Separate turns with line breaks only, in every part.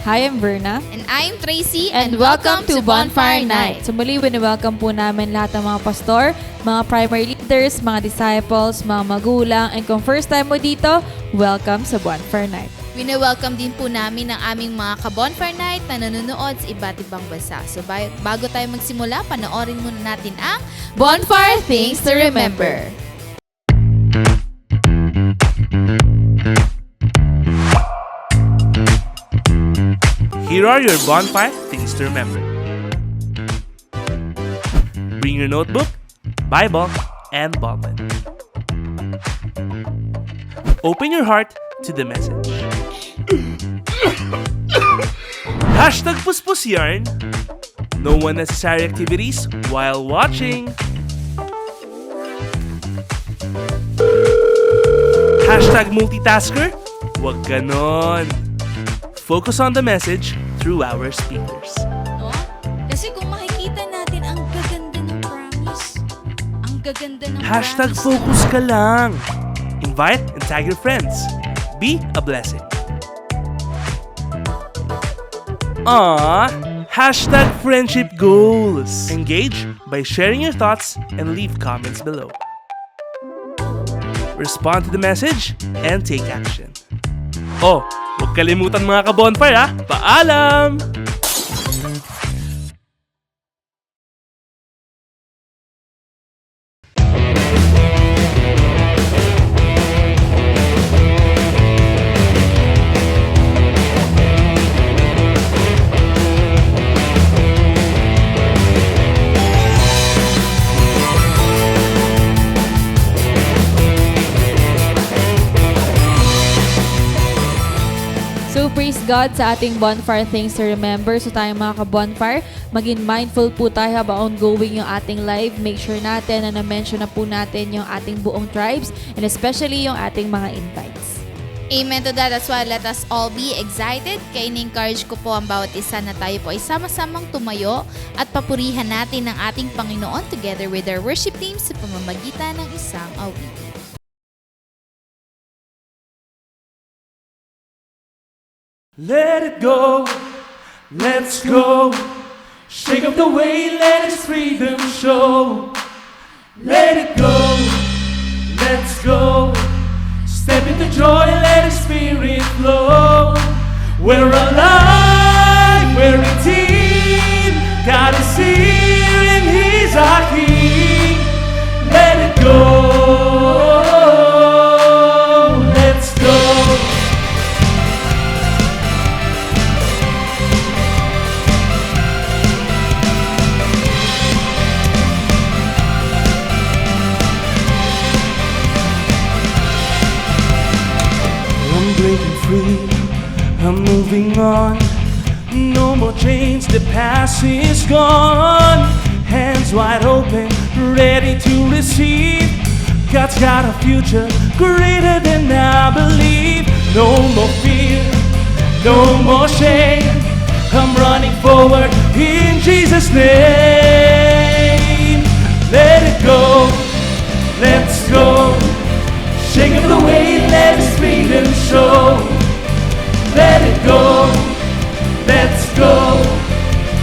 Hi, I'm Verna.
And I'm Tracy,
And welcome to Bonfire Night. So muli, welcome po namin lahat ng mga pastor, mga primary leaders, mga disciples, mga magulang, and kung first time mo dito, welcome sa Bonfire Night.
Wini-welcome din po namin ang aming mga ka-Bonfire Night na nanonood sa iba't ibang bansa. So bago tayo magsimula, panoorin muna natin ang Bonfire Things to Remember.
Here are your bonfire things to remember. Bring your notebook, Bible, and ballpen. Open your heart to the message. Hashtag Puspus Yarn. No unnecessary activities while watching. Hashtag multitasker. Wag ganon. Focus on the message through our speakers.
No? Kasi kung makikita natin, ang gaganda ng promise. Ang gaganda ng
Hashtag
promise.
focus ka lang. Invite and tag your friends. Be a blessing. Hashtag friendship goals. Engage by sharing your thoughts and leave comments below. Respond to the message and take action. Huwag kalimutan mga ka-bonfire ha. Paalam!
So praise God sa ating Bonfire Things to Remember. So tayong mga ka-bonfire, maging mindful po tayo about ongoing yung ating live. Make sure natin na na-mention na po natin yung ating buong tribes and especially yung ating mga invites.
Amen to that. That's why let us all be excited. Kaya in-encourage ko po ang bawat isa na tayo po ay sama-samang tumayo at papurihan natin ang ating Panginoon together with our worship team sa pamamagitan ng isang awitin.
Let it go, let's go. Shake up the way, let His freedom show. Let it go, let's go. Step into joy, let His spirit flow. We're alive, we're redeemed. God is here and He's our King. Let it go, let's go. I'm breaking free, I'm moving on. No more chains, the past is gone. Hands wide open, ready to receive. God's got a future greater than I believe. No more fear, no more shame. I'm running forward in Jesus' name. Let it go, let's go. Shake up the way, let His freedom show. Let it go, let's go.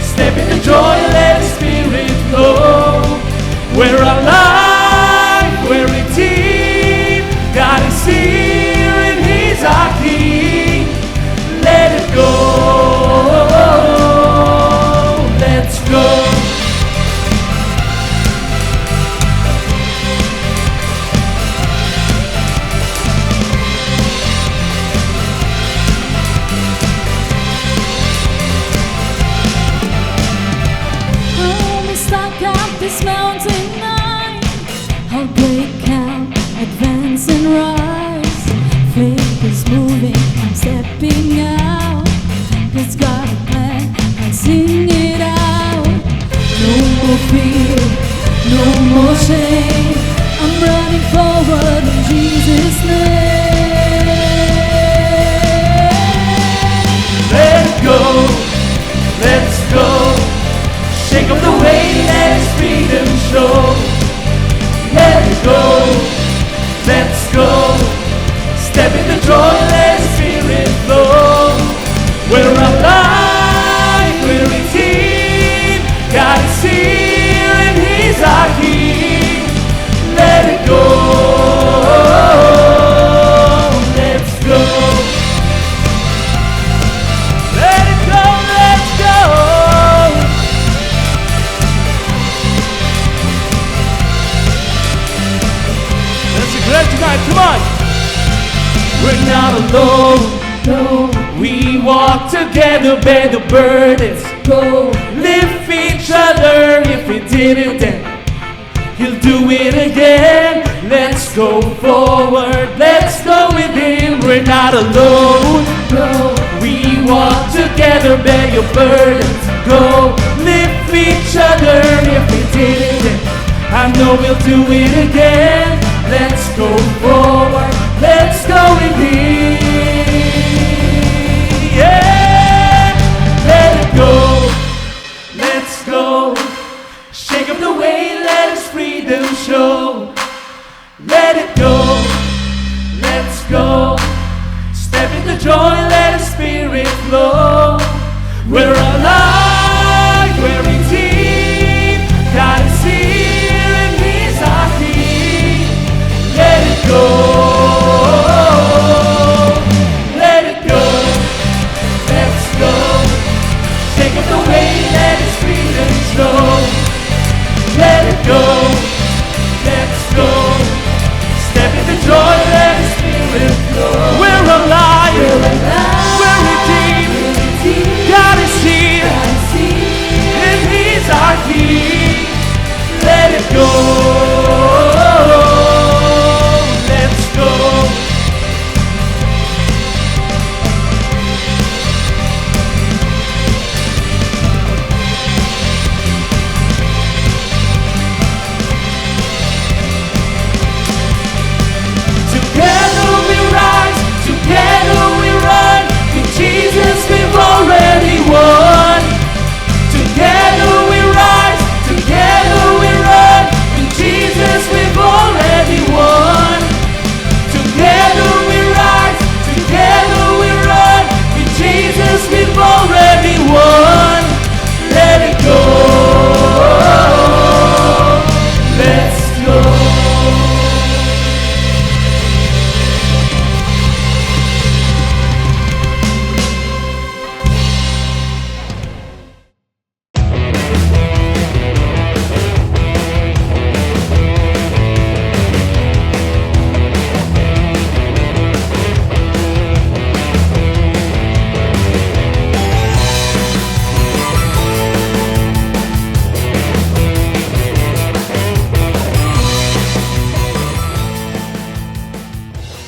Step into joy, let His spirit flow. We're alive, we're redeemed. God is here and He's our King. Let it go, let's go.
This mountain night, I'll break out, advance and rise. Faith is moving, I'm stepping out. God's got a plan, I'll sing it out. No more fear, no more shame. I'm running forward in Jesus' name.
Let it go, let's go. Shake up the way, let His freedom show. Let it go, let's go. Step into joy, let His spirit flow. We're alive. together, bear the burdens.
Go,
Lift each other. If we did it then, He'll do it again. Let's go forward. Let's go with Him. We're not alone.
go,
We walk together, bear your burdens. Go, lift each other. If we did it then, I know we'll do it again. Let's go forward. Let's go with Him. Yeah, let it go. Let's go. Shake up the way, let His freedom show. Let it go. Let's go. Step into joy, let His Spirit flow. We're alive, we're redeemed. God is here and He's our King. Let it go. Let it go. Let's go. Take up the way, let His freedom show. Let it go. Let's go. Step into joy, let His Spirit flow. We're alive. We're redeemed. God is here. And He's our King. Let it go. Let's go. Together we rise, together we run. With Jesus we've already won. Together we rise, together we run. With Jesus we've already won. Together we rise, together we run. With Jesus we've already won. Let it go. Let's go.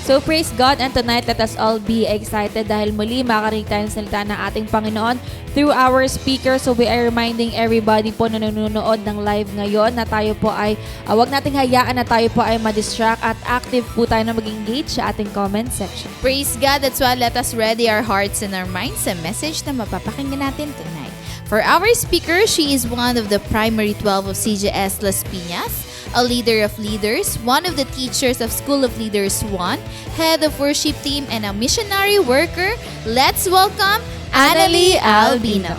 So praise God, and tonight let us all be excited dahil muli makarinig tayo ng salita ng ating Panginoon through our speaker. So we are reminding everybody po na nanonood ng live ngayon na tayo po ay wag nating hayaan na tayo po ay ma-distract at active po tayo na mag-engage sa ating comment section.
Praise God. That's why let us ready our hearts and our minds sa message na mapapakinggan natin tonight. For our speaker, she is one of the primary 12 of CGS Las Piñas, a leader of leaders, one of the teachers of School of Leaders 1, head of worship team, and a missionary worker. Let's welcome Annalie Albino.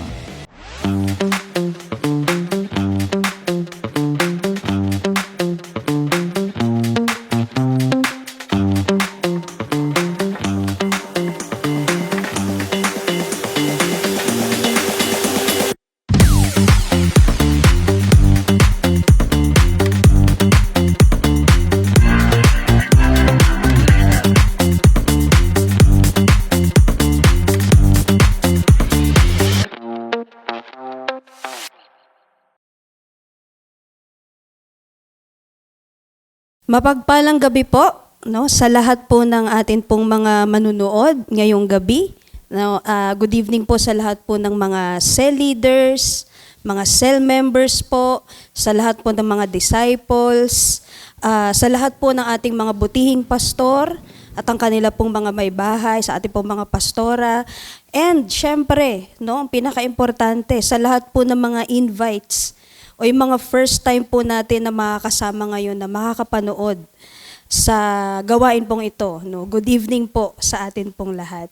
Mapagpalang gabi po, no, sa lahat po ng atin pong mga manunood ngayong gabi. No, good evening po sa lahat po ng mga cell leaders, mga cell members po, sa lahat po ng mga disciples, sa lahat po ng ating mga butihing pastor at ang kanila pong mga may bahay, sa ating pong mga pastora. And syempre, no, ang pinaka-importante, sa lahat po ng mga invites o yung mga first time po natin na makakasama ngayon na makakapanood sa gawain pong ito. No? Good evening po sa atin pong lahat.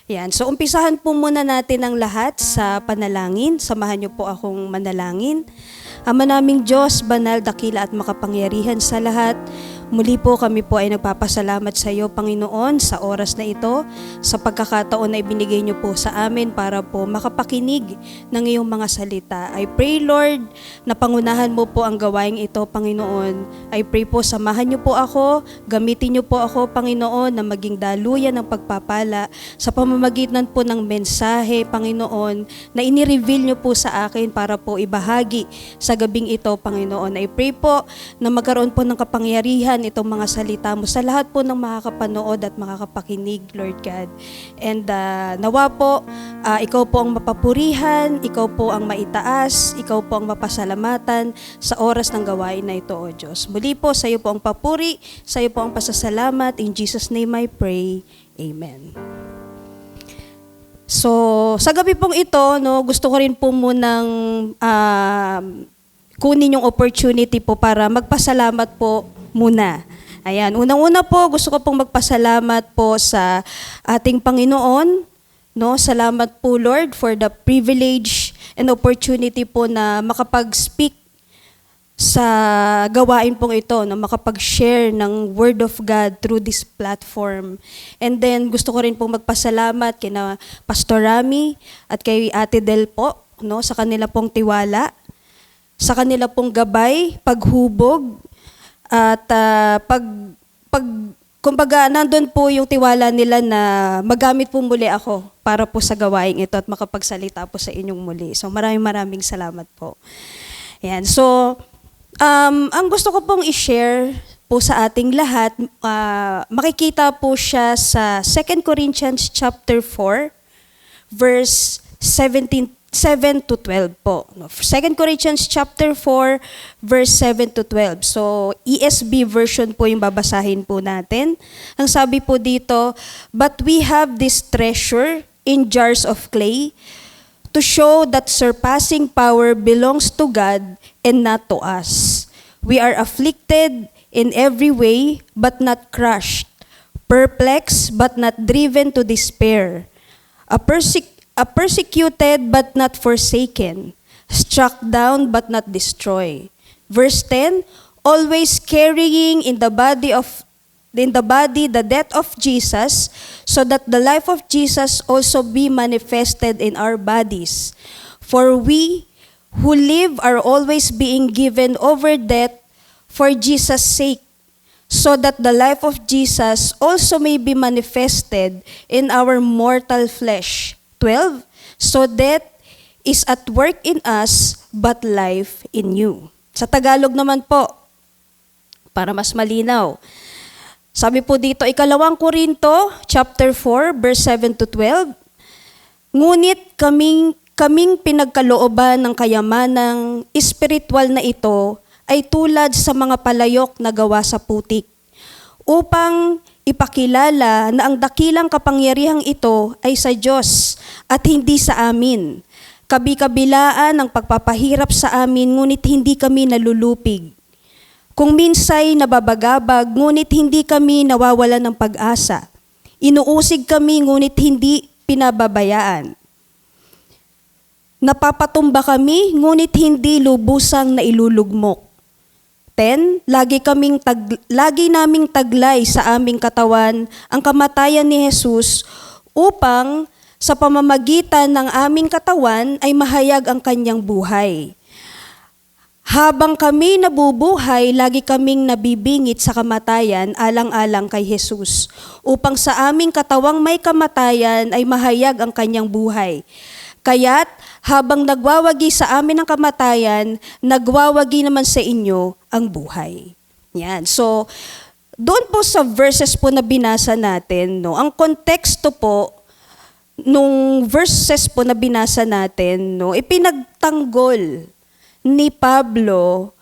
Yan. So umpisahan po muna natin ang lahat sa panalangin. Samahan niyo po akong manalangin. Ama naming Diyos, banal, dakila at makapangyarihan sa lahat, Muli po kami po ay nagpapasalamat sa iyo, Panginoon, sa oras na ito, sa pagkakataon na ibinigay niyo po sa amin para po makapakinig ng iyong mga salita. I pray, Lord, na pangunahan mo po ang gawaing ito, Panginoon. I pray po, samahan niyo po ako, gamitin niyo po ako, Panginoon, na maging daluyan ng pagpapala sa pamamagitan po ng mensahe, Panginoon, na inireveal niyo po sa akin para po ibahagi sa gabing ito, Panginoon. I pray po na magkaroon po ng kapangyarihan itong mga salita mo sa lahat po ng makakapanood at makakapakinig, Lord God. And nawa po, ikaw po ang mapapurihan, ikaw po ang maitaas, ikaw po ang mapasalamatan sa oras ng gawain na ito, O Diyos. Muli po, sa iyo po ang papuri, sa iyo po ang pasasalamat. In Jesus' name I pray. Amen. So, sa gabi pong ito, no, gusto ko rin po munang kunin yung opportunity po para magpasalamat po muna. Ayan, unang-una po, gusto ko pong magpasalamat po sa ating Panginoon. No, salamat po, Lord, for the privilege and opportunity po na makapag-speak sa gawain pong ito, na makapag-share ng Word of God through this platform. And then, gusto ko rin pong magpasalamat kina Pastor Rami at kay Ate Del po, no, sa kanila pong tiwala, sa kanila pong gabay, paghubog, at kumbaga, nandun po yung tiwala nila na magamit po muli ako para po sa gawaing ito at makapagsalita po sa inyong muli. So, maraming salamat po. Ayan. So, ang gusto ko pong i-share po sa ating lahat, makikita po siya sa 2 Corinthians chapter 4, verse 7 to 12 po. 2 Corinthians chapter 4, verse 7 to 12. So, ESV version po yung babasahin po natin. Ang sabi po dito, "But we have this treasure in jars of clay to show that surpassing power belongs to God and not to us. We are afflicted in every way, but not crushed, perplexed, but not driven to despair, persecuted, but not forsaken, struck down, but not destroyed." Verse 10, "Always carrying in the body the death of Jesus, so that the life of Jesus also be manifested in our bodies. For we who live are always being given over death for Jesus' sake, so that the life of Jesus also may be manifested in our mortal flesh." 12, "So death is at work in us, but life in you." Sa Tagalog naman po, para mas malinaw. Sabi po dito, 2 Korinto, chapter 4, verse 7 to 12, "Ngunit kaming pinagkalooban ng kayamanang espiritual na ito ay tulad sa mga palayok na gawa sa putik, upang ipakilala na ang dakilang kapangyarihang ito ay sa Diyos at hindi sa amin. Kabi-kabilaan ang pagpapahirap sa amin, ngunit hindi kami nalulupig. Kung minsay nababagabag, ngunit hindi kami nawawalan ng pag-asa. Inuusig kami, ngunit hindi pinababayaan. Napapatumba kami, ngunit hindi lubusang nailulugmok. 10, lagi naming taglay sa aming katawan ang kamatayan ni Jesus, upang sa pamamagitan ng aming katawan ay mahayag ang kanyang buhay. Habang kami nabubuhay, lagi kaming nabibingit sa kamatayan alang-alang kay Jesus, upang sa aming katawang may kamatayan ay mahayag ang kanyang buhay. Kaya't habang nagwawagi sa amin ang kamatayan, nagwawagi naman sa inyo ang buhay. Yan. So, doon po sa verses po na binasa natin, no, ang konteksto po nung verses po na binasa natin, no, ipinagtanggol ni Pablo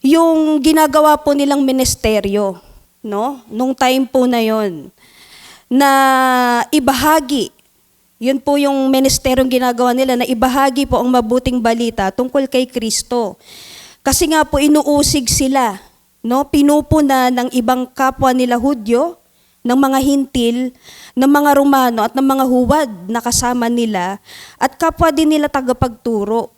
yung ginagawa po nilang ministeryo, no, nung time po na yon, na ibahagi. Yun po yung ministeryong ginagawa nila, na ibahagi po ang mabuting balita tungkol kay Kristo. Kasi nga po inuusig sila, no? Pinupuna ng ibang kapwa nila Hudyo, ng mga Hintil, ng mga Romano at ng mga huwad na kasama nila, at kapwa din nila tagapagturo.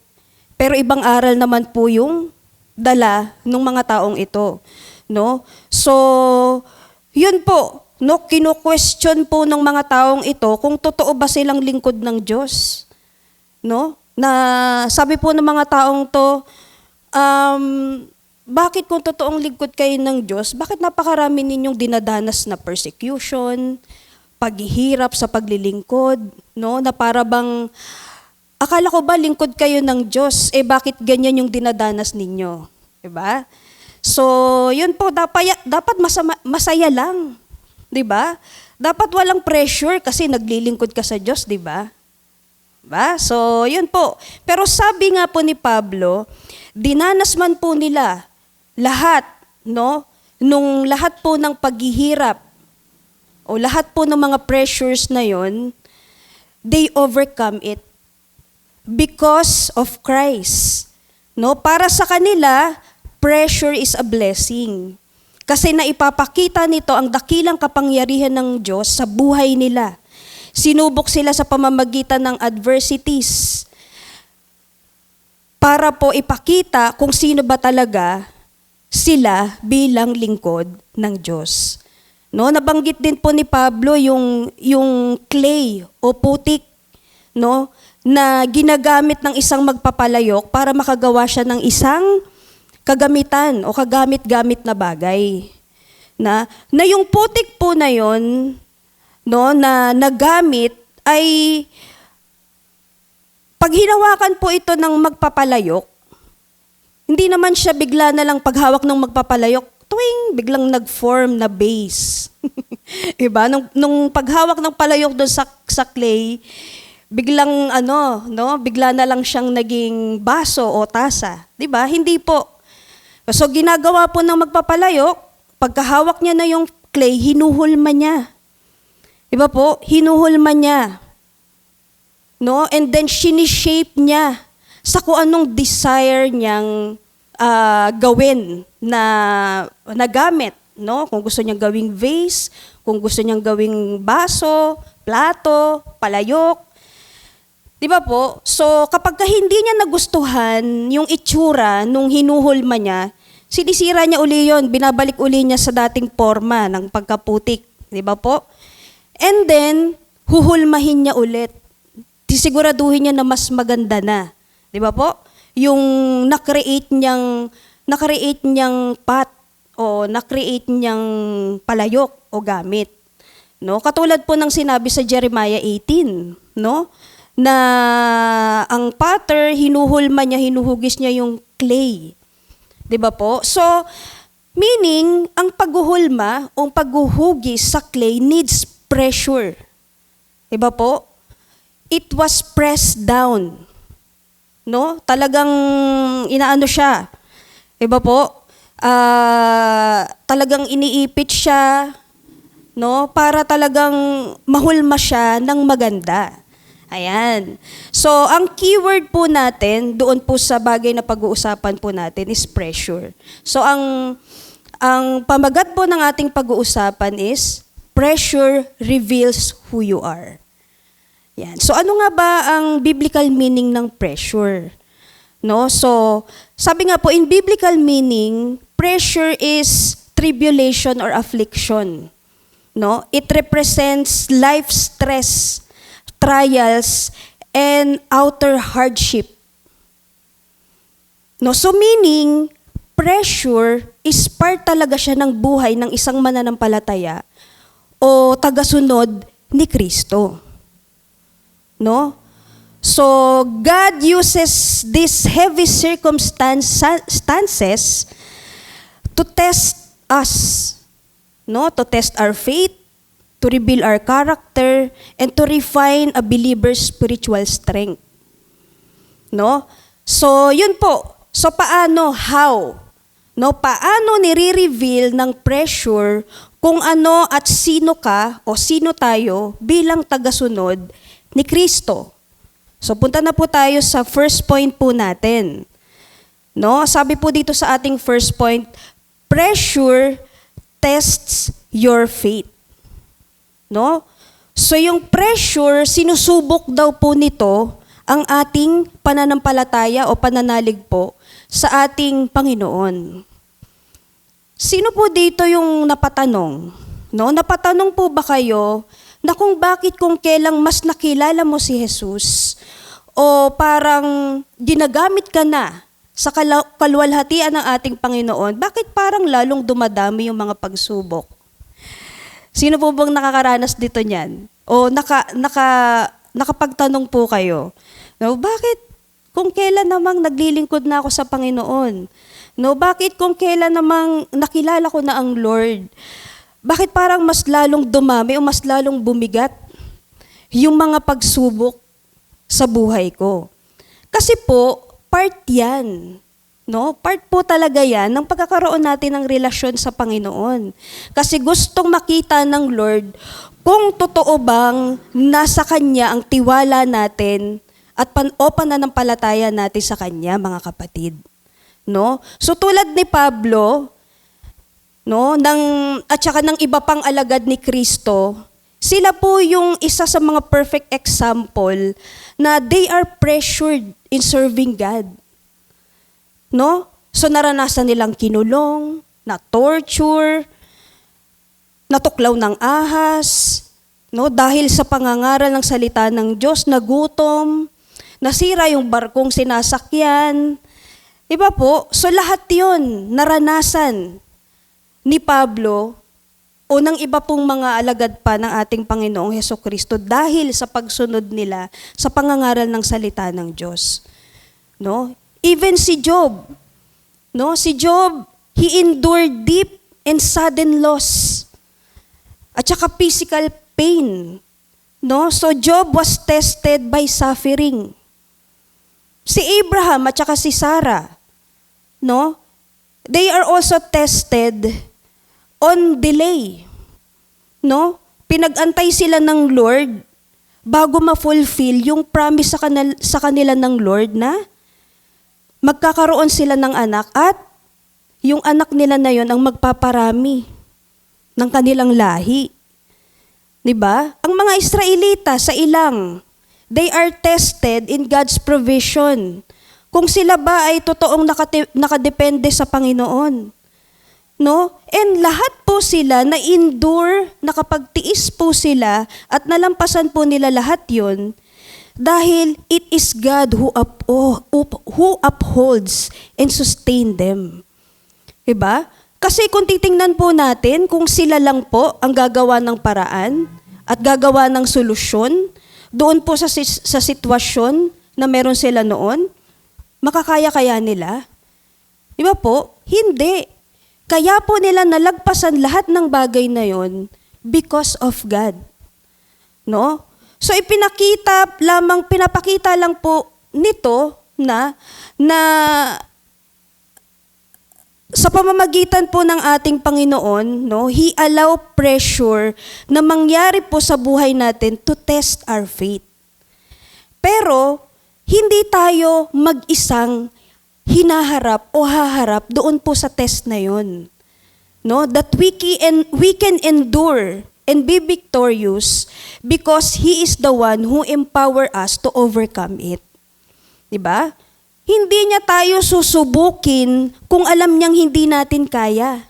Pero ibang aral naman po yung dala ng mga taong ito. no? So, yun po, no, kino-question po ng mga taong ito kung totoo ba silang lingkod ng Diyos, no? Na sabi po ng mga taong to, bakit kung totoong lingkod kayo ng Diyos, bakit napakarami ninyong dinadanas na persecution, paghihirap sa paglilingkod, no? Na para bang akala ko ba lingkod kayo ng Diyos, bakit ganyan yung dinadanas ninyo? Diba? So, yun po, dapat masaya lang. Diba? Dapat walang pressure kasi naglilingkod ka sa Diyos, diba? Diba? So, yun po. Pero sabi nga po ni Pablo, dinanas man po nila lahat, no? Nung lahat po ng paghihirap, o lahat po ng mga pressures na yon, they overcome it because of Christ. No? Para sa kanila, pressure is a blessing. Kasi naipapakita nito ang dakilang kapangyarihan ng Diyos sa buhay nila. Sinubok sila sa pamamagitan ng adversities para po ipakita kung sino ba talaga sila bilang lingkod ng Diyos. No, nabanggit din po ni Pablo yung clay o putik, no, na ginagamit ng isang magpapalayok para makagawa siya ng isang kagamitan o kagamit-gamit na bagay. Na yung putik po na yon, no, na nagamit ay pag hinawakan po ito ng magpapalayok, hindi naman siya bigla na lang paghawak ng magpapalayok, tuwing biglang nag-form na base. Diba? Nung paghawak ng palayok doon sa clay, biglang bigla na lang siyang naging baso o tasa. Diba? Hindi po. So ginagawa po ng magpapalayok, pagkahawak niya na yung clay, hinuhulma niya. Diba po? Hinuhulma niya. No? And then sinishape niya sa kung anong desire niyang gawin na gamit. No? Kung gusto niyang gawing vase, kung gusto niyang gawing baso, plato, palayok. Di ba po? So kapag hindi niya nagustuhan yung itsura nung hinuhulma niya, sinisira niya uli yun, binabalik uli niya sa dating forma ng pagkaputik. Di ba po? And then, huhulmahin niya ulit. Sisiguraduhin niya na mas maganda na. Di ba po? Yung na-create niyang pot o na-create niyang palayok o gamit. No? Katulad po ng sinabi sa Jeremiah 18, no? Na ang potter, hinuhugis niya yung clay. 'Di ba po? So, meaning, ang paghuhulma o paghuhugis sa clay needs pressure. 'Di ba po? It was pressed down. No? Talagang inaano siya. 'Di ba po? Talagang iniipit siya, no? Para talagang mahulma siya ng maganda. Ayan. So, ang keyword po natin, doon po sa bagay na pag-uusapan po natin is pressure. So, ang pamagat po ng ating pag-uusapan is, pressure reveals who you are. Yan. So, ano nga ba ang biblical meaning ng pressure? No? So, sabi nga po, in biblical meaning, pressure is tribulation or affliction. No? It represents life stress, trials, and outer hardship. No, so meaning, pressure is part talaga siya ng buhay ng isang mananampalataya o tagasunod ni Kristo. No? So, God uses these heavy circumstances to test us, no? To test our faith, to reveal our character, and to refine a believer's spiritual strength. No? So, yun po. So, paano? How? No? Paano nire-reveal ng pressure kung ano at sino ka o sino tayo bilang tagasunod ni Kristo? So, punta na po tayo sa first point po natin. No? Sabi po dito sa ating first point, pressure tests your faith. No? So yung pressure, sinusubok daw po nito ang ating pananampalataya o pananalig po sa ating Panginoon. Sino po dito yung napatanong? No, napatanong po ba kayo na kung bakit kung kailang mas nakilala mo si Jesus o parang ginagamit ka na sa kaluwalhatian ng ating Panginoon, bakit parang lalong dumadami yung mga pagsubok? Sino po bang nakakaranas dito niyan? O nakapagtanong po kayo? No, bakit kung kailan namang naglilingkod na ako sa Panginoon? No, bakit kung kailan namang nakilala ko na ang Lord? Bakit parang mas lalong dumami o mas lalong bumigat yung mga pagsubok sa buhay ko? Kasi po, part yan. No? Part po talaga yan ng pagkakaroon natin ng relasyon sa Panginoon. Kasi gustong makita ng Lord kung totoo bang nasa Kanya ang tiwala natin at pananampalataya natin sa Kanya, mga kapatid. No? So tulad ni Pablo, no, at saka ng iba pang alagad ni Kristo, sila po yung isa sa mga perfect example na they are pressured in serving God. No? So naranasan nilang kinulong, na-torture, natuklaw ng ahas, no, dahil sa pangangaral ng salita ng Diyos, nagutom, nasira yung barkong sinasakyan. Diba po? So lahat yun, naranasan ni Pablo o ng iba pong mga alagad pa ng ating Panginoong Hesukristo dahil sa pagsunod nila sa pangangaral ng salita ng Diyos. No? Even si Job, no? Si Job, he endured deep and sudden loss at saka physical pain. No? So Job was tested by suffering. Si Abraham at saka si Sarah, no? They are also tested on delay. No? Pinag-antay sila ng Lord bago ma-fulfill yung promise sa kanila ng Lord na magkakaroon sila ng anak at yung anak nila na yon ang magpaparami ng kanilang lahi. 'Di ba? Ang mga Israelita sa ilang, they are tested in God's provision. Kung sila ba ay totoong nakadepende sa Panginoon. No? And lahat po sila na-endure, nakapagtiis po sila at nalampasan po nila lahat yon dahil it is God who upholds and sustain them. Diba? Kasi kung titingnan po natin, kung sila lang po ang gagawa ng paraan at gagawa ng solusyon doon po sa sitwasyon na meron sila noon, makakaya-kaya nila? Di ba po? Hindi. Kaya po nila nalagpasan lahat ng bagay na yon because of God. No? So pinapakita lang po nito na sa pamamagitan po ng ating Panginoon, no, He allow pressure na mangyari po sa buhay natin to test our faith. Pero hindi tayo mag-isang hinaharap o haharap doon po sa test na yon. No? That we can endure and be victorious because He is the one who empower us to overcome it. Diba? Hindi niya tayo susubukin kung alam niyang hindi natin kaya.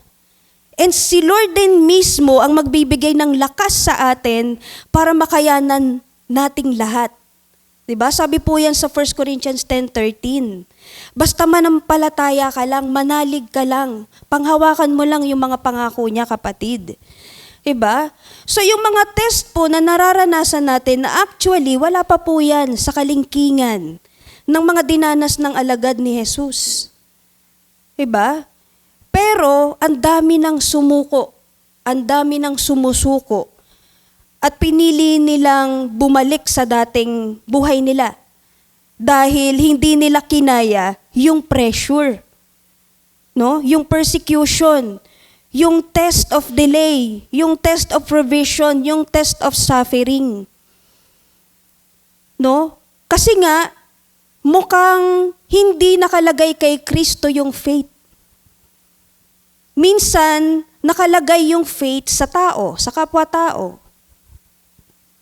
And si Lord din mismo ang magbibigay ng lakas sa atin para makayanan nating lahat. Diba? Sabi po yan sa 1 Corinthians 10:13. Basta manampalataya ka lang, manalig ka lang, panghawakan mo lang yung mga pangako niya, kapatid. Diba? So yung mga test po na nararanasan natin na actually wala pa po yan sa kalingkingan ng mga dinanas ng alagad ni Jesus. Diba? Pero ang dami ng sumuko, ang dami ng sumusuko, at pinili nilang bumalik sa dating buhay nila dahil hindi nila kinaya yung pressure, no? Yung persecution, yung test of delay, yung test of provision, yung test of suffering. No? Kasi nga, mukhang hindi nakalagay kay Kristo yung faith. Minsan, nakalagay yung faith sa tao, sa kapwa-tao.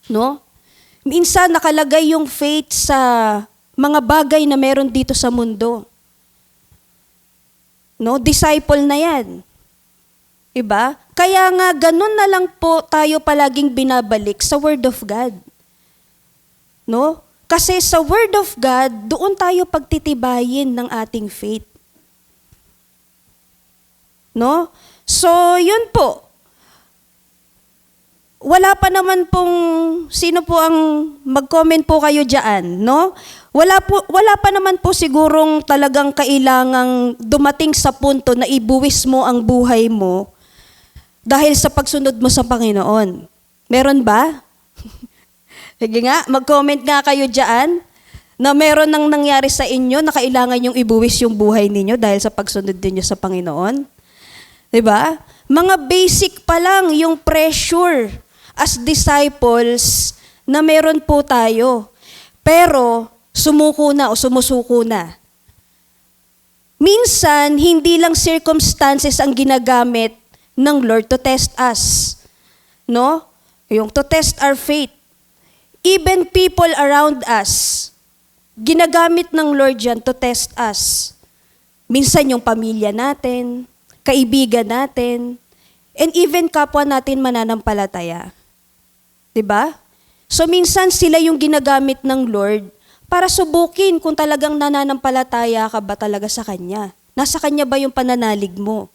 No? Minsan nakalagay yung faith sa mga bagay na meron dito sa mundo. No? Disciple na yan. Iba? Kaya nga, ganun na lang po tayo palaging binabalik sa Word of God. No? Kasi sa Word of God, doon tayo pagtitibayin ng ating faith. No? So, yun po. Wala pa naman pong, sino po ang mag-comment po kayo dyan, no? Wala pa naman po sigurong talagang kailangang dumating sa punto na ibuwis mo ang buhay mo dahil sa pagsunod mo sa Panginoon. Meron ba? Sige nga, mag-comment nga kayo dyan na meron nang nangyari sa inyo na kailangan yung ibuwis yung buhay ninyo dahil sa pagsunod ninyo sa Panginoon. Diba? Mga basic pa lang yung pressure as disciples na meron po tayo. Pero sumuko na o sumusuko na. Minsan, hindi lang circumstances ang ginagamit ng Lord to test us. No? Yung to test our faith. Even people around us, ginagamit ng Lord yan to test us. Minsan yung pamilya natin, kaibigan natin, and even kapwa natin mananampalataya. Diba? So minsan sila yung ginagamit ng Lord para subukin kung talagang nananampalataya ka ba talaga sa Kanya. Nasa Kanya ba yung pananalig mo?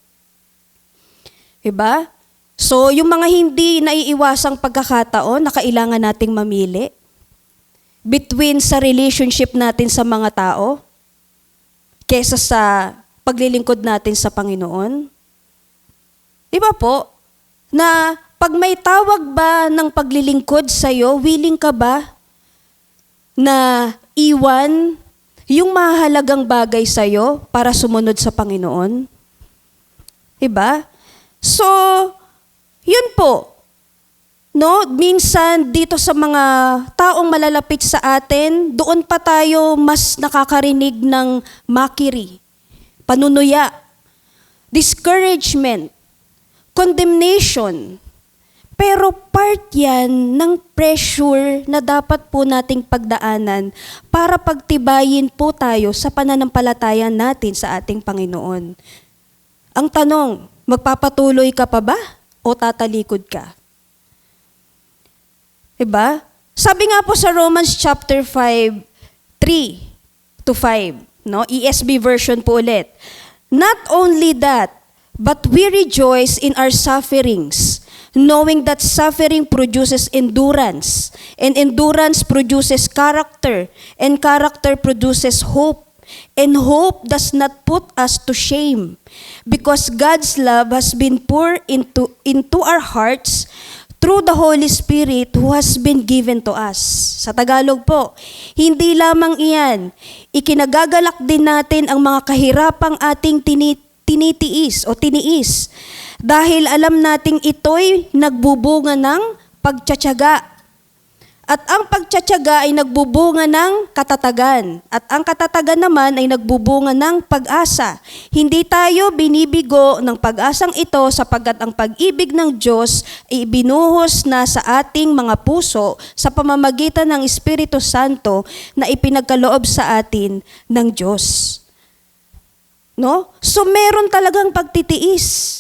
Diba? So yung mga hindi naiiwasang pagkakataon na kailangan nating mamili between sa relationship natin sa mga tao kesa sa paglilingkod natin sa Panginoon. Diba po? Na pag may tawag ba ng paglilingkod sa'yo, willing ka ba na iwan yung mahalagang bagay sa'yo para sumunod sa Panginoon? Diba? So, yun po. No? Minsan dito sa mga taong malalapit sa atin, doon pa tayo mas nakakarinig ng mockery, panunuya, discouragement, condemnation. Pero part yan ng pressure na dapat po nating pagdaanan para pagtibayin po tayo sa pananampalataya natin sa ating Panginoon. Ang tanong, magpapatuloy ka pa ba o tatalikod ka? Diba? Sabi nga po sa Romans chapter 5, 3 to 5, no? ESV version po ulit. Not only that, but we rejoice in our sufferings, knowing that suffering produces endurance, and endurance produces character, and character produces hope, and hope does not put us to shame, because God's love has been poured into our hearts through the Holy Spirit who has been given to us. Sa Tagalog po, hindi lamang iyan, ikinagagalak din natin ang mga kahirapang ating tinitiis o tiniis dahil alam nating ito'y nagbubunga ng pagtsatsaga. At ang pagtsatsaga ay nagbubunga ng katatagan. At ang katatagan naman ay nagbubunga ng pag-asa. Hindi tayo binibigo ng pag-asang ito sapagkat ang pag-ibig ng Diyos ay ibinuhos na sa ating mga puso sa pamamagitan ng Espiritu Santo na ipinagkaloob sa atin ng Diyos. No? So meron talagang pagtitiis.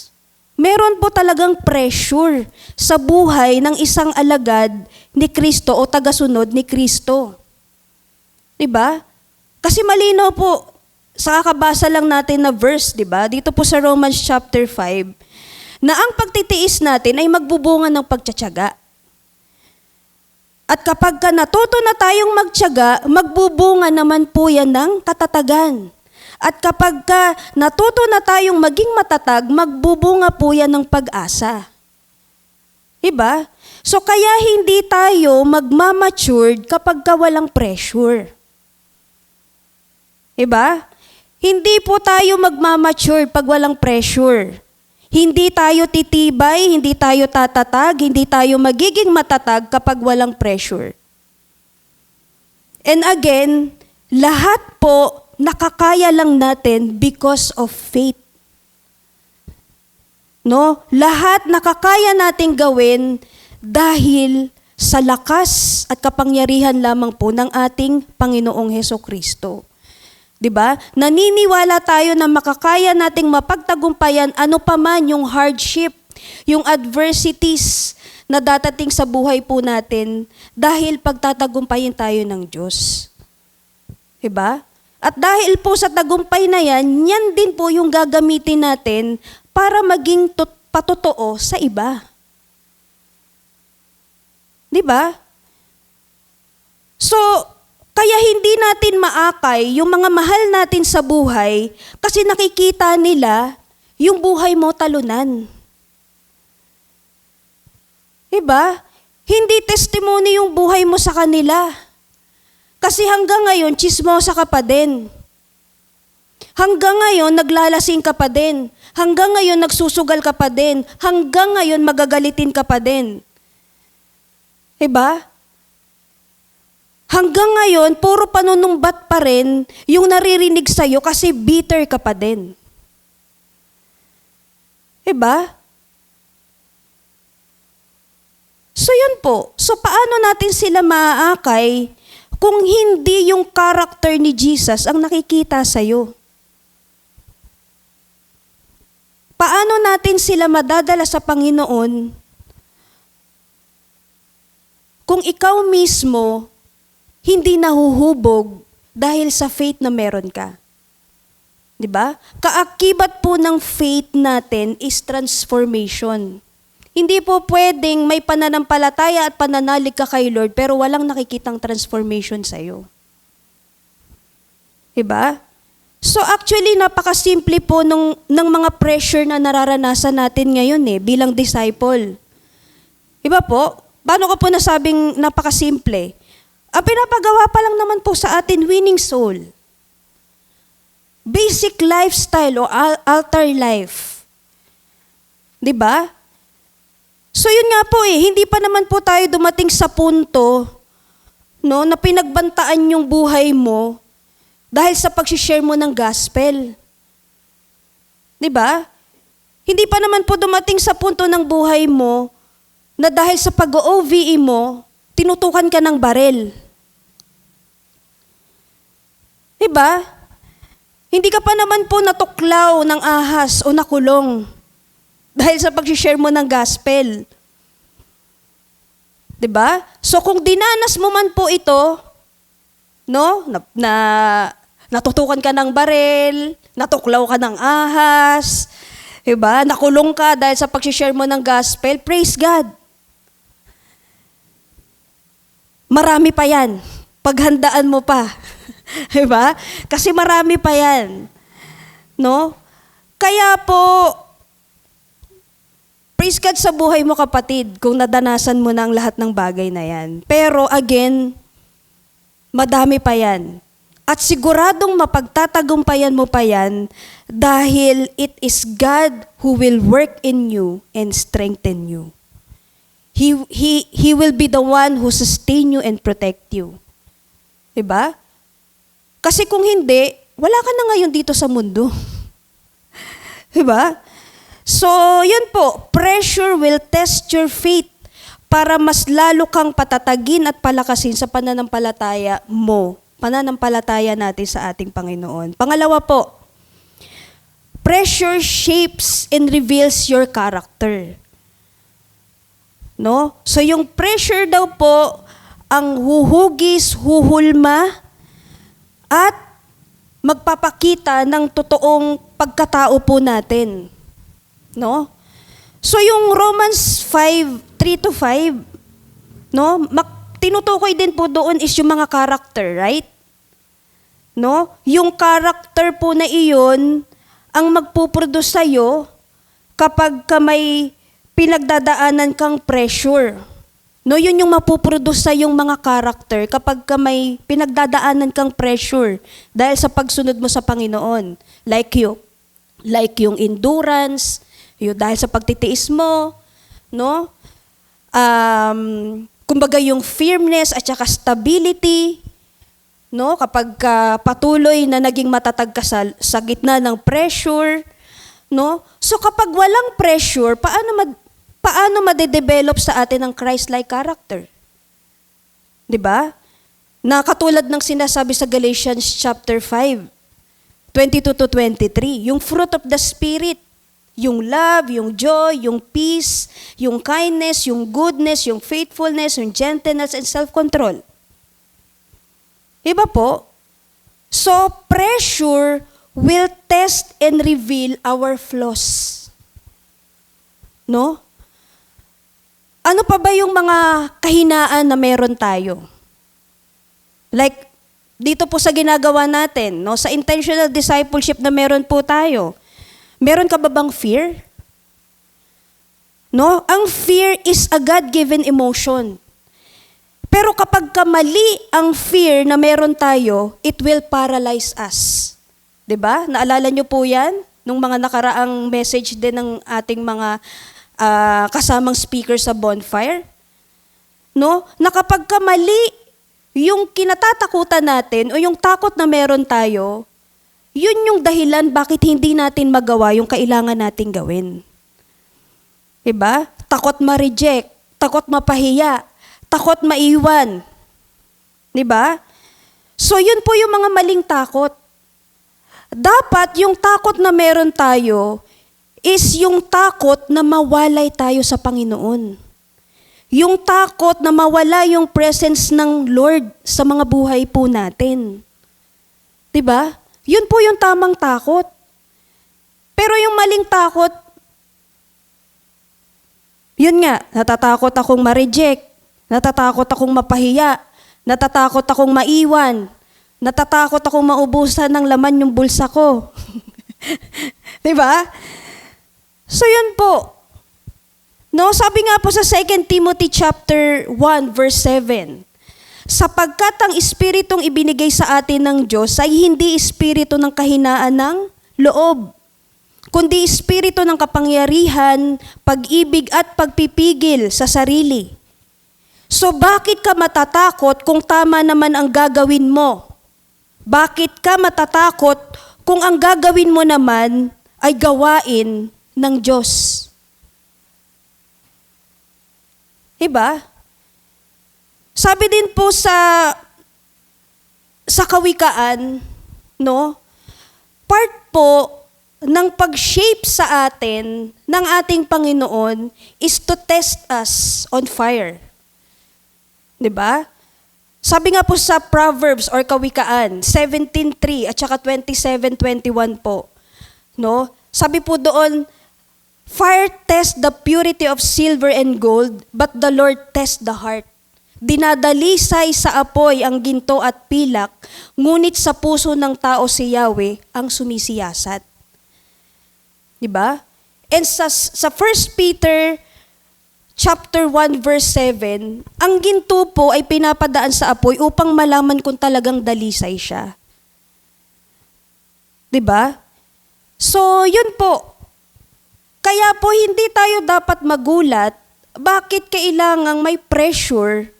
Meron po talagang pressure sa buhay ng isang alagad ni Kristo o tagasunod ni Kristo. Diba? Kasi malinaw po, sa kakabasa lang natin na verse, diba? Dito po sa Romans chapter 5, na ang pagtitiis natin ay magbubunga ng pagtsatsaga. At kapag natuto na tayong magtyaga, magbubunga naman po yan ng katatagan. At kapag natuto na tayong maging matatag, magbubunga po yan ng pag-asa. Diba? So kaya hindi tayo magmamatured kapag walang pressure. Diba? Hindi po tayo magmamature pag walang pressure. Hindi tayo titibay, hindi tayo tatatag, hindi tayo magiging matatag kapag walang pressure. And again, lahat po nakakaya lang natin because of faith. No? Lahat nakakaya nating gawin dahil sa lakas at kapangyarihan lamang po ng ating Panginoong Hesukristo. 'Di ba? Naniniwala tayo na makakaya nating mapagtagumpayan ano pa man yung hardship, yung adversities na dadating sa buhay po natin dahil pagtatagumpayin tayo ng Diyos. 'Di ba? At dahil po sa tagumpay na yan, yan din po yung gagamitin natin para maging patotoo sa iba. 'Di ba? So, kaya hindi natin maakay yung mga mahal natin sa buhay kasi nakikita nila yung buhay mo talunan. 'Di ba? Hindi testimony yung buhay mo sa kanila. Kasi hanggang ngayon, tsismosa ka pa din. Hanggang ngayon, naglalasing ka pa din. Hanggang ngayon, nagsusugal ka pa din. Hanggang ngayon, magagalitin ka pa din. Diba? Hanggang ngayon, puro panunumbat pa rin yung naririnig sa'yo kasi bitter ka pa din. Diba? So yun po. So paano natin sila maaakay kung hindi yung character ni Jesus ang nakikita sa'yo? Paano natin sila madadala sa Panginoon kung ikaw mismo hindi nahuhubog dahil sa faith na meron ka? 'Di ba? Kaakibat po ng faith natin is transformation. Hindi po pwedeng may pananampalataya at pananalig ka kay Lord pero walang nakikitang transformation sa'yo. 'Di ba? So actually, napakasimple po ng mga pressure na nararanasan natin ngayon bilang disciple. Iba po? Paano ko po nasabing napakasimple? Ang pinapagawa pa lang naman po sa atin, winning soul. Basic lifestyle o altar life. 'Di ba? So yun nga po hindi pa naman po tayo dumating sa punto na pinagbantaan yung buhay mo dahil sa pag-share mo ng gospel. 'Di ba? Hindi pa naman po dumating sa punto ng buhay mo na dahil sa pag-OVE mo, tinutukan ka ng barel. 'Di ba? Hindi ka pa naman po natuklaw ng ahas o nakulong dahil sa pag-share mo ng gospel. 'Di ba? So kung dinanas mo man po ito, natutukan ka ng barel, natuklaw ka ng ahas, 'di ba? Nakulong ka dahil sa pag-share mo ng gospel, praise God. Marami pa 'yan. Paghandaan mo pa. 'Di ba? Kasi marami pa 'yan. Kaya po praise God sa buhay mo, kapatid, kung nadanasan mo na ang lahat ng bagay na yan. Pero again, madami pa yan. At siguradong mapagtatagumpayan mo pa yan dahil it is God who will work in you and strengthen you. He will be the one who sustain you and protect you. Diba? Kasi kung hindi, wala ka na ngayon dito sa mundo. Diba? So, yun po, pressure will test your faith para mas lalo kang patatagin at palakasin sa pananampalataya mo, pananampalataya natin sa ating Panginoon. Pangalawa po, pressure shapes and reveals your character. So, yung pressure daw po, ang huhugis, huhulma, at magpapakita ng totoong pagkatao po natin. So yung Romans 5:3-5, tinutukoy din po doon is yung mga character, right? Yung character po na iyon ang magpuproduce sa'yo kapag ka may pinagdadaanan kang pressure. Yun yung mapuproduce sa yung mga character kapag ka may pinagdadaanan kang pressure dahil sa pagsunod mo sa Panginoon. Like yung endurance, dahil sa pagtitiis mo, kumbaga yung firmness at saka stability, kapag patuloy na naging matatag ka sa gitna ng pressure, So kapag walang pressure, paano madedevelop sa atin ang Christ-like character? 'Di ba? Na katulad ng sinasabi sa Galatians chapter 5, 22 to 23. Yung fruit of the Spirit. Yung love, yung joy, yung peace, yung kindness, yung goodness, yung faithfulness, yung gentleness, and self-control. Iba po? So, pressure will test and reveal our flaws. No? Ano pa ba yung mga kahinaan na meron tayo? Like, dito po sa ginagawa natin, no? Sa intentional discipleship na meron po tayo, meron ka ba bang fear? No? Ang fear is a God-given emotion. Pero kapag mali ang fear na meron tayo, it will paralyze us. 'Di ba? Naalala niyo po 'yan nung mga nakaraang message din ng ating mga kasamang speaker sa bonfire? No? Na kapag mali yung kinatatakutan natin o yung takot na meron tayo, yun yung dahilan bakit hindi natin magawa yung kailangan nating gawin. Diba? Takot ma-reject, takot mapahiya, takot maiwan. Diba? So yun po yung mga maling takot. Dapat yung takot na meron tayo is yung takot na mawalay tayo sa Panginoon. Yung takot na mawala yung presence ng Lord sa mga buhay po natin. Diba? Yun po yung tamang takot. Pero yung maling takot, yun nga, natatakot akong ma-reject, natatakot akong mapahiya, natatakot akong maiwan, natatakot akong maubusan ng laman yung bulsa ko. Diba? So yun po. No, sabi nga po sa 2 Timothy chapter 1 verse 7, sapagkat ang espiritong ibinigay sa atin ng Diyos ay hindi espiritu ng kahinaan ng loob, kundi espiritu ng kapangyarihan, pag-ibig at pagpipigil sa sarili. So bakit ka matatakot kung tama naman ang gagawin mo? Bakit ka matatakot kung ang gagawin mo naman ay gawain ng Diyos? Diba? Sabi din po sa kawikaan, no? Part po ng pag-shape sa atin ng ating Panginoon is to test us on fire. 'Di ba? Sabi nga po sa Proverbs or Kawikaan 17:3 at saka 27:21 po, no? Sabi po doon, fire test the purity of silver and gold, but the Lord test the heart. Dinadalisay sa apoy ang ginto at pilak, ngunit sa puso ng tao si Yahweh ang sumisiyasat. Diba? And sa 1 Peter chapter 1 verse 7, ang ginto po ay pinapadaan sa apoy upang malaman kung talagang dalisay siya. Diba? So, yun po. Kaya po hindi tayo dapat magulat bakit kailangang may pressure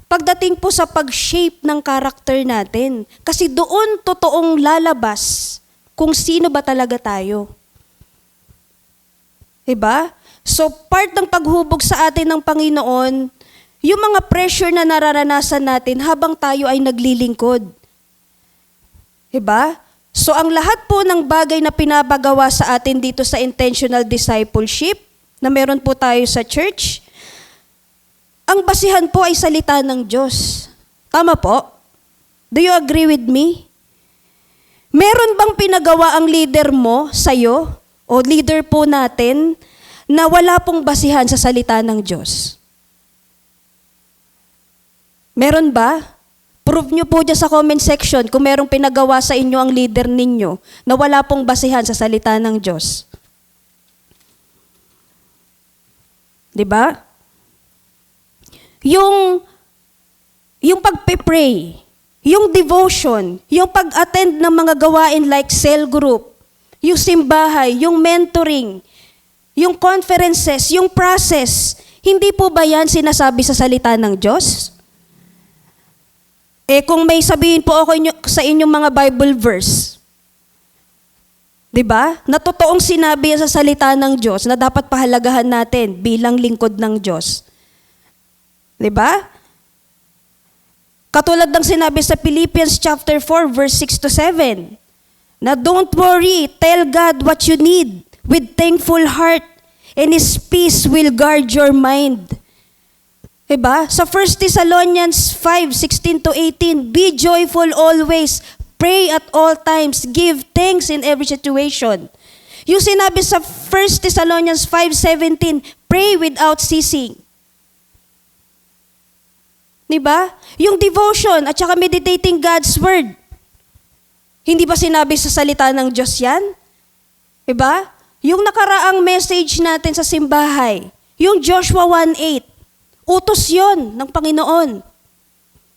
pagdating po sa pag-shape ng karakter natin. Kasi doon totoong lalabas kung sino ba talaga tayo. Diba? So part ng paghubog sa atin ng Panginoon, yung mga pressure na nararanasan natin habang tayo ay naglilingkod. Diba? So ang lahat po ng bagay na pinapagawa sa atin dito sa intentional discipleship, na meron po tayo sa church, ang basihan po ay salita ng Diyos. Tama po? Do you agree with me? Meron bang pinagawa ang leader mo sa'yo, o leader po natin, na wala pong basihan sa salita ng Diyos? Meron ba? Prove nyo po dyan sa comment section kung merong pinagawa sa inyo ang leader ninyo na wala pong basihan sa salita ng Diyos. Diba? Yung pagpe-pray, yung devotion, yung pag-attend ng mga gawain like cell group, yung simbahay, yung mentoring, yung conferences, yung process, hindi po ba yan sinasabi sa salita ng Diyos? Kung may sabihin po ako sa inyong mga Bible verse, diba? Na totoong sinabi yan sa salita ng Diyos na dapat pahalagahan natin bilang lingkod ng Diyos. Diba? Katulad ng sinabi sa Philippians chapter 4 verse 6 to 7. Na don't worry, tell God what you need with thankful heart, and His peace will guard your mind. Diba? Sa 1 Thessalonians 5:16-18, be joyful always, pray at all times, give thanks in every situation. Yung sinabi sa 1 Thessalonians 5:17, pray without ceasing. Diba? Yung devotion at saka meditating God's Word. Hindi ba sinabi sa salita ng Diyos yan? Diba? Yung nakaraang message natin sa simbahay, yung Joshua 1:8, utos yon ng Panginoon.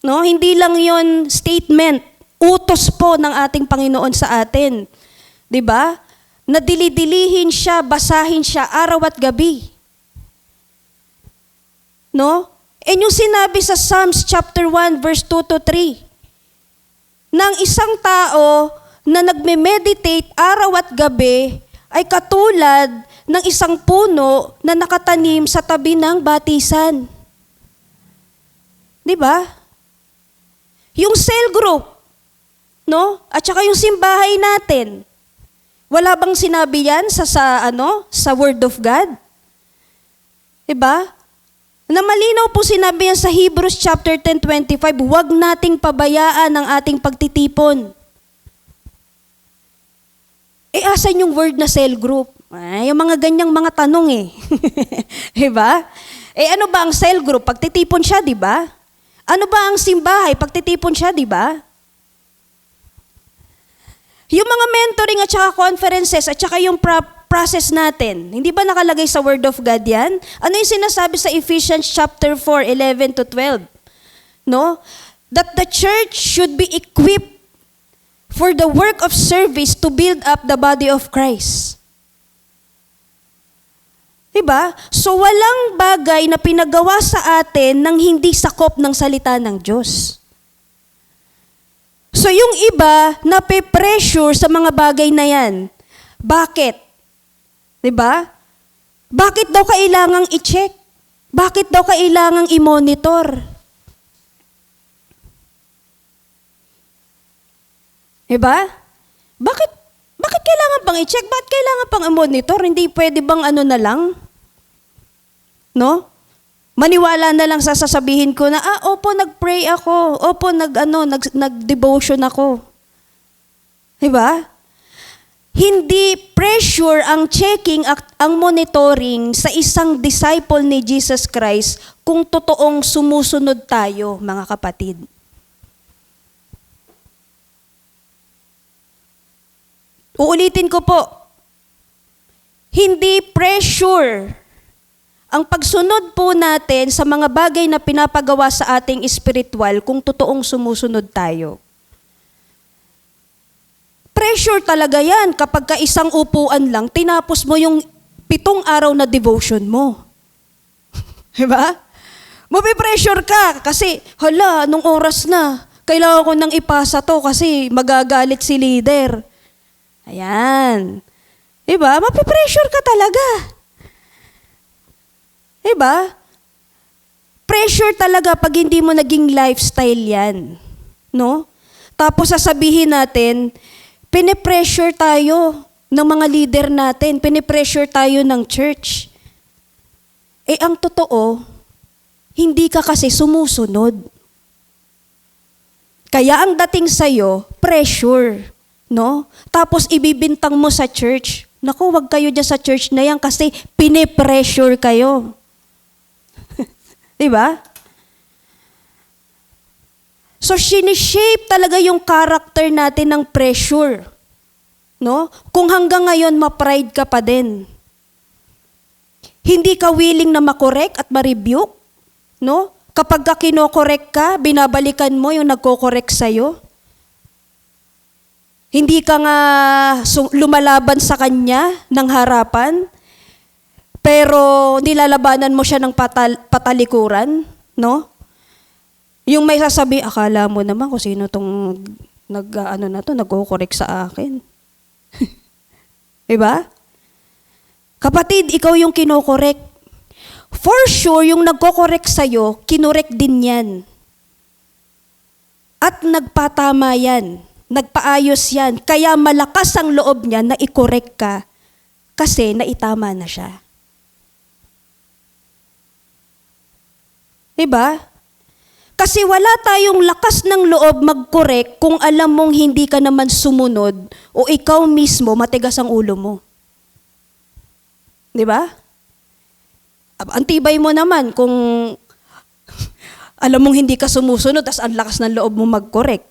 No? Hindi lang yon statement, utos po ng ating Panginoon sa atin. Diba? Na dilidilihin siya, basahin siya araw at gabi. No? And yung sinabi sa Psalms chapter 1 verse 2-3, ng isang tao na nagme-meditate araw at gabi ay katulad ng isang puno na nakatanim sa tabi ng batisan. Di ba? Yung cell group, no? At saka yung simbahay natin. Wala bang sinabi yan sa Word of God? Di ba? Na malinaw po sinabi yan sa Hebrews chapter 10:25, huwag nating pabayaan ang ating pagtitipon. Asan yung word na cell group? Yung mga ganyang mga tanong eh. Diba? Ano ba ang cell group? Pagtitipon siya, diba? Ano ba ang simbahay? Pagtitipon siya, diba? Yung mga mentoring at saka conferences at saka yung process natin, hindi ba nakalagay sa Word of God yan? Ano yung sinasabi sa Ephesians chapter 4:11-12? No? That the church should be equipped for the work of service to build up the body of Christ. Diba? So walang bagay na pinagawa sa atin nang hindi sakop ng salita ng Diyos. So yung iba, nape-pressure sa mga bagay na yan. Bakit? Diba? Bakit daw kailangang i-check? Bakit daw kailangang i-monitor? Diba? Bakit kailangan pang i-check? Bakit kailangan pang i-monitor? Hindi pwede bang ano na lang? No? Maniwala na lang sa sasabihin ko na, opo, nag-pray ako. Opo, nag-devotion ako. Diba? Hindi pressure ang checking at ang monitoring sa isang disciple ni Jesus Christ kung totoong sumusunod tayo, mga kapatid. Uulitin ko po, hindi pressure ang pagsunod po natin sa mga bagay na pinapagawa sa ating espiritual kung totoong sumusunod tayo. Pressure talaga yan kapag ka isang upuan lang, tinapos mo yung 7 araw na devotion mo. Diba? Mapipressure ka kasi, anong oras na? Kailangan ko nang ipasa to kasi magagalit si leader. Ayan. Diba? Mapipressure ka talaga. Diba? Pressure talaga pag hindi mo naging lifestyle yan. No? Tapos sasabihin natin, pinipressure tayo ng mga leader natin, pinipressure tayo ng church. Ang totoo, hindi ka kasi sumusunod. Kaya ang dating sa'yo, pressure. No? Tapos ibibintang mo sa church. Naku, wag kayo dyan sa church na yan kasi pinipressure kayo. Diba? So, sinishape talaga yung character natin ng pressure. No? Kung hanggang ngayon, ma-pride ka pa din. Hindi ka willing na makorek at ma-rebuke. No? Kapag ka kinokorek ka, binabalikan mo yung nagkokorek sa'yo. Hindi ka nga lumalaban sa kanya ng harapan, pero nilalabanan mo siya ng patalikuran, no? Yung may sasabi, akala mo naman kung sino tong nagko-correct sa akin. Diba? Kapatid, ikaw yung kinokorek. For sure, yung nagko-correct sa'yo, kinorek din yan. At nagpatama yan. Nagpaayos yan. Kaya malakas ang loob niya na i-correct ka kasi naitama na siya. Diba? Kasi wala tayong lakas ng loob mag-correct kung alam mong hindi ka naman sumunod o ikaw mismo matigas ang ulo mo. Diba? Antibay mo naman kung alam mong hindi ka sumusunod tas ang lakas ng loob mo mag-correct.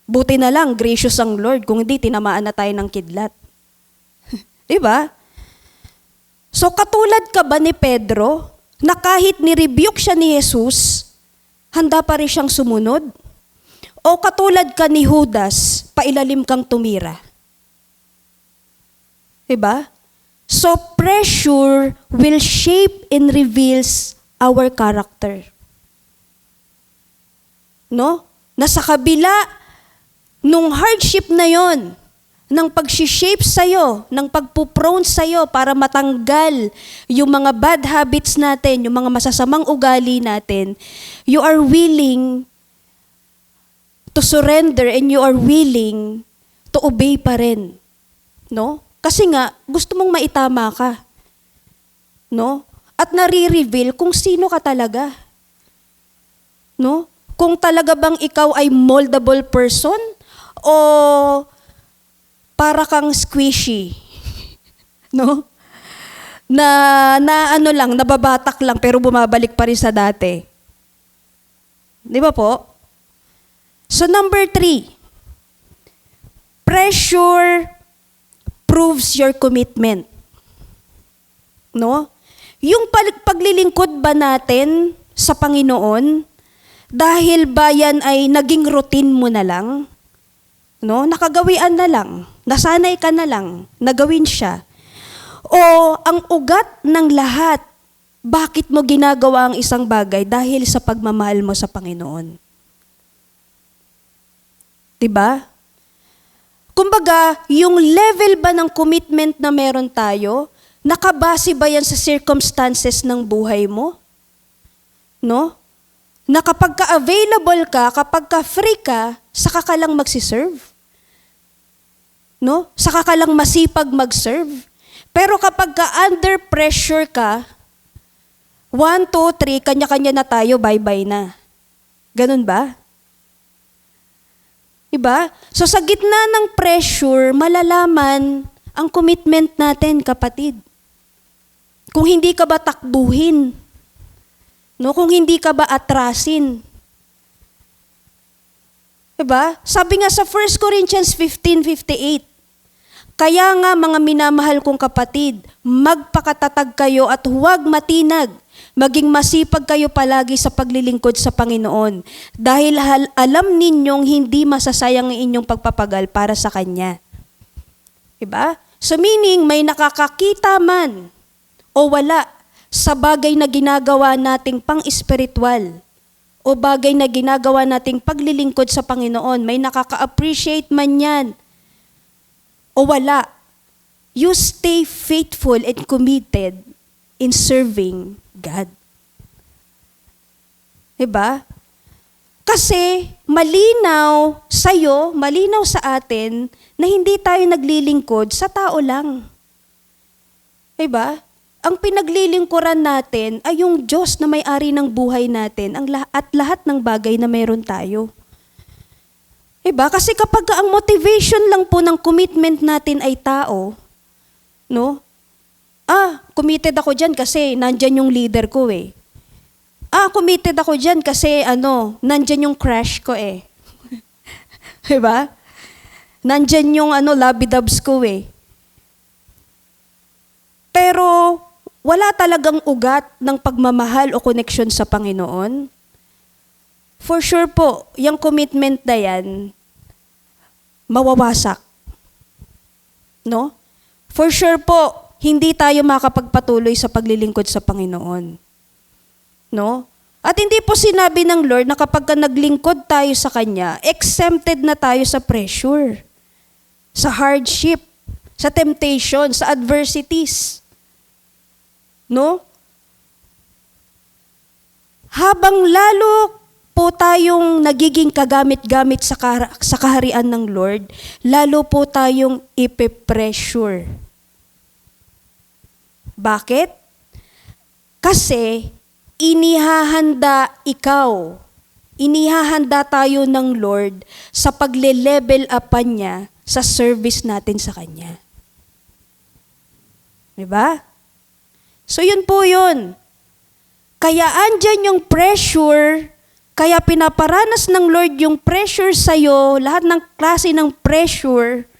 Buti na lang, gracious ang Lord, kung hindi, tinamaan na tayo ng kidlat. Diba? So katulad ka ba ni Pedro, na kahit ni-rebuke siya ni Jesus, handa pa rin siyang sumunod? O katulad ka ni Judas, pailalim kang tumira? Diba? So pressure will shape and reveals our character. No? Nasa kabila nung hardship na yon, ng pag-shape sa'yo, ng pagpuprone sa'yo para matanggal yung mga bad habits natin, yung mga masasamang ugali natin, you are willing to surrender and you are willing to obey pa rin. No? Kasi nga, gusto mong maitama ka. No? At nare-reveal kung sino ka talaga. No? Kung talaga bang ikaw ay moldable person o para kang squishy. No? Na ano lang, nababatak lang pero bumabalik pa rin sa dati. Di ba po? So number 3, pressure proves your commitment. No? Yung paglilingkod ba natin sa Panginoon, dahil ba yan ay naging routine mo na lang? No? Nakagawian na lang, nasanay ka na lang, nagawin siya. O ang ugat ng lahat, bakit mo ginagawa ang isang bagay? Dahil sa pagmamahal mo sa Panginoon. Diba? Kumbaga, yung level ba ng commitment na meron tayo, nakabase ba yan sa circumstances ng buhay mo? No? Na kapag ka-available ka, kapag ka-free ka, saka ka lang magsiserve. No? Saka ka lang masipag mag-serve. Pero kapag ka under pressure ka, 1, 2, 3, kanya-kanya na tayo, bye-bye na. Ganun ba? Diba? So sa gitna ng pressure, malalaman ang commitment natin, kapatid. Kung hindi ka ba takbuhin, no? Kung hindi ka ba atrasin. Diba? Sabi nga sa 1 Corinthians 15:58, kaya nga mga minamahal kong kapatid, magpakatatag kayo at huwag matinag. Maging masipag kayo palagi sa paglilingkod sa Panginoon. Dahil alam ninyong hindi masasayang ang inyong pagpapagal para sa Kanya. Diba? So meaning, may nakakakita man o wala sa bagay na ginagawa nating pang-espiritual o bagay na ginagawa nating paglilingkod sa Panginoon, may nakaka-appreciate man yan o wala, you stay faithful and committed in serving God. Diba? Kasi malinaw sa'yo, malinaw sa atin na hindi tayo naglilingkod sa tao lang. Diba? Ang pinaglilingkuran natin ay yung Diyos na may-ari ng buhay natin at lahat ng bagay na meron tayo. Diba? Kasi kapag ang motivation lang po ng commitment natin ay tao, no? Committed ako dyan kasi nandyan yung leader ko eh. Committed ako dyan kasi nandyan yung crush ko eh. Diba? Nandyan yung labidabs ko eh. Pero wala talagang ugat ng pagmamahal o connection sa Panginoon. For sure po, yung commitment na yan, mawawasak. No? For sure po, hindi tayo makapagpatuloy sa paglilingkod sa Panginoon. No? At hindi po sinabi ng Lord na kapag naglingkod tayo sa Kanya, exempted na tayo sa pressure, sa hardship, sa temptation, sa adversities. No? Habang lalo po tayong nagiging kagamit-gamit sa kaharian ng Lord, lalo po tayong ipe-pressure. Bakit? Kasi inihahanda tayo ng Lord sa pagle-level upan niya sa service natin sa Kanya. Diba? So yun po yun. Kaya andyan yung pressure, kaya pinaparanas ng Lord yung pressure sa'yo, lahat ng klase ng pressure,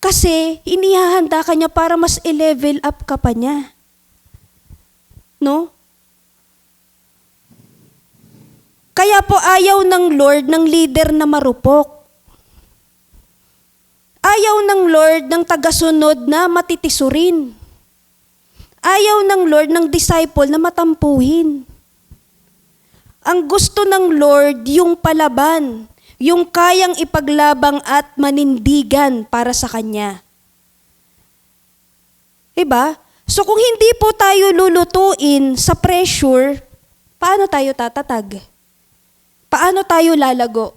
kasi inihahanda ka niya para mas i-level up ka pa niya. No? Kaya po ayaw ng Lord ng leader na marupok. Ayaw ng Lord ng tagasunod na matitisurin. Ayaw ng Lord ng disciple na matampuhin. Ang gusto ng Lord yung palaban, yung kayang ipaglabang at manindigan para sa Kanya. Diba? So kung hindi po tayo lulutuin sa pressure, paano tayo tatatag? Paano tayo lalago?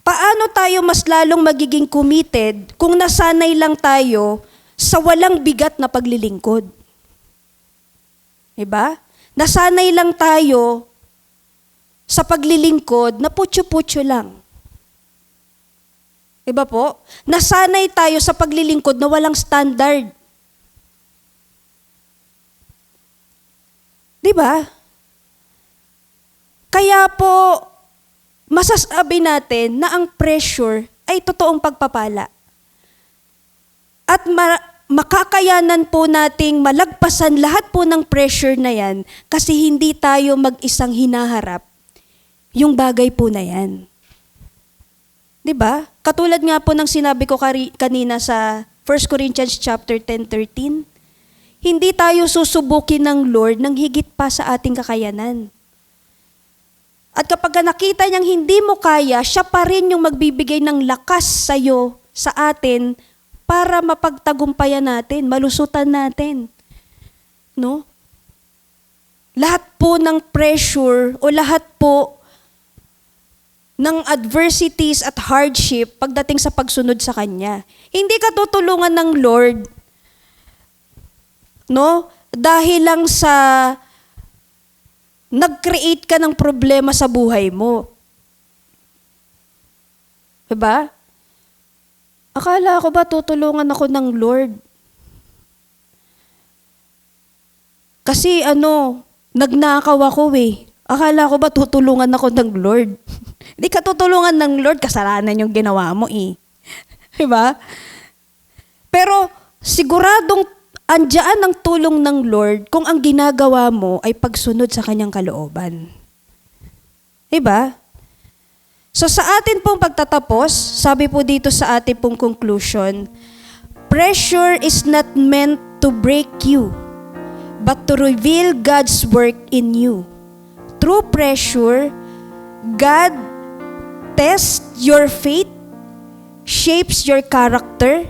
Paano tayo mas lalong magiging committed kung nasanay lang tayo sa walang bigat na paglilingkod? Diba? Nasanay lang tayo sa paglilingkod na putyo-putyo lang. Diba po? Nasanay tayo sa paglilingkod na walang standard. Diba? Kaya po, masasabi natin na ang pressure ay totoong pagpapala. At makakayanan po nating malagpasan lahat po ng pressure na yan kasi hindi tayo mag-isang hinaharap yung bagay po na yan. Diba? Katulad nga po ng sinabi ko kanina sa 1 Corinthians chapter 10:13, hindi tayo susubukin ng Lord ng higit pa sa ating kakayanan. At kapag nakita niyang hindi mo kaya, siya pa rin yung magbibigay ng lakas sa'yo, sa atin, para mapagtagumpayan natin, malusutan natin. No? Lahat po ng pressure o lahat po ng adversities at hardship pagdating sa pagsunod sa Kanya. Hindi ka tutulungan ng Lord, no? Dahil lang sa nag-create ka ng problema sa buhay mo. Diba? Akala ko ba tutulungan ako ng Lord? Kasi nagnakaw ako eh. Akala ko ba tutulungan ako ng Lord? Hindi ka tutulungan ng Lord, kasalanan yung ginawa mo eh. Diba? Pero siguradong andyan ang tulong ng Lord kung ang ginagawa mo ay pagsunod sa Kanyang kalooban. Diba? So sa atin pong pagtatapos, sabi po dito sa atin pong conclusion, pressure is not meant to break you, but to reveal God's work in you. Through pressure, God tests your faith, shapes your character,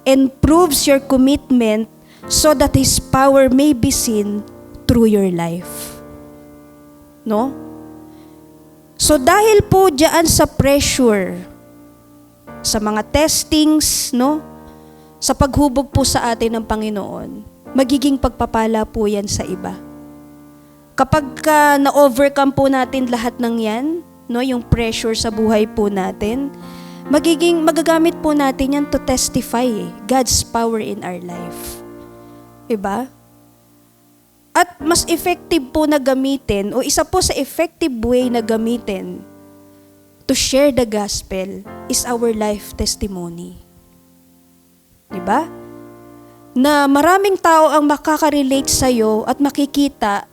and proves your commitment so that His power may be seen through your life. No? So dahil po diyan sa pressure, sa mga testings, no? Sa paghubog po sa atin ng Panginoon, magiging pagpapala po yan sa iba. Kapag na-overcome po natin lahat ng yan, no, yung pressure sa buhay po natin, magagamit po natin yan to testify God's power in our life. Diba? At mas effective po na gamitin, o isa po sa effective way na gamitin to share the gospel is our life testimony. Diba? Na maraming tao ang makaka-relate sa'yo at makikita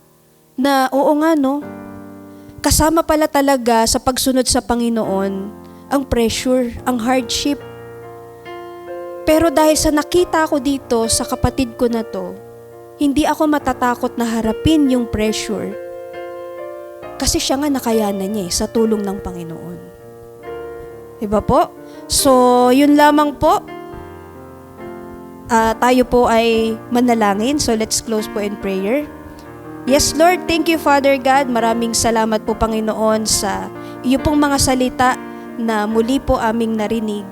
na oo nga no, kasama pala talaga sa pagsunod sa Panginoon ang pressure, ang hardship. Pero dahil sa nakita ko dito sa kapatid ko na to, hindi ako matatakot na harapin yung pressure. Kasi siya nga nakayanan niya sa tulong ng Panginoon. Diba po? So, yun lamang po. Tayo po ay manalangin. So, let's close po in prayer. Yes, Lord, thank you, Father God. Maraming salamat po, Panginoon, sa iyo pong mga salita na muli po aming narinig.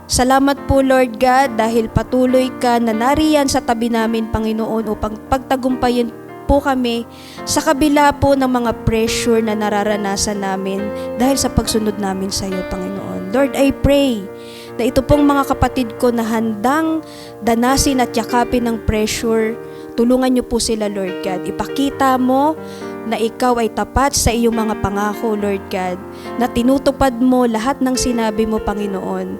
Salamat po, Lord God, dahil patuloy ka na nariyan sa tabi namin, Panginoon, upang pagtagumpayin po kami sa kabila po ng mga pressure na nararanasan namin dahil sa pagsunod namin sa iyo, Panginoon. Lord, I pray na ito pong mga kapatid ko na handang danasin at yakapin ng pressure, tulungan niyo po sila, Lord God. Ipakita mo na ikaw ay tapat sa iyong mga pangako, Lord God, na tinutupad mo lahat ng sinabi mo, Panginoon,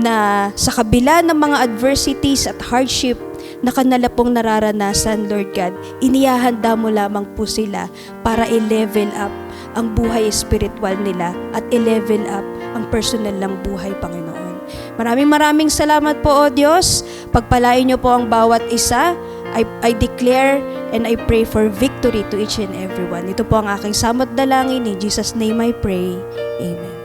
na sa kabila ng mga adversities at hardship na kanila pong nararanasan, Lord God, inihahanda mo lamang po sila para i-level up ang buhay spiritual nila at i-level up ang personal lang buhay, Panginoon. Maraming salamat po, O Diyos. Pagpalain niyo po ang bawat isa. I declare and I pray for victory to each and everyone. Ito po ang aking samot dalangin. In Jesus' name I pray. Amen.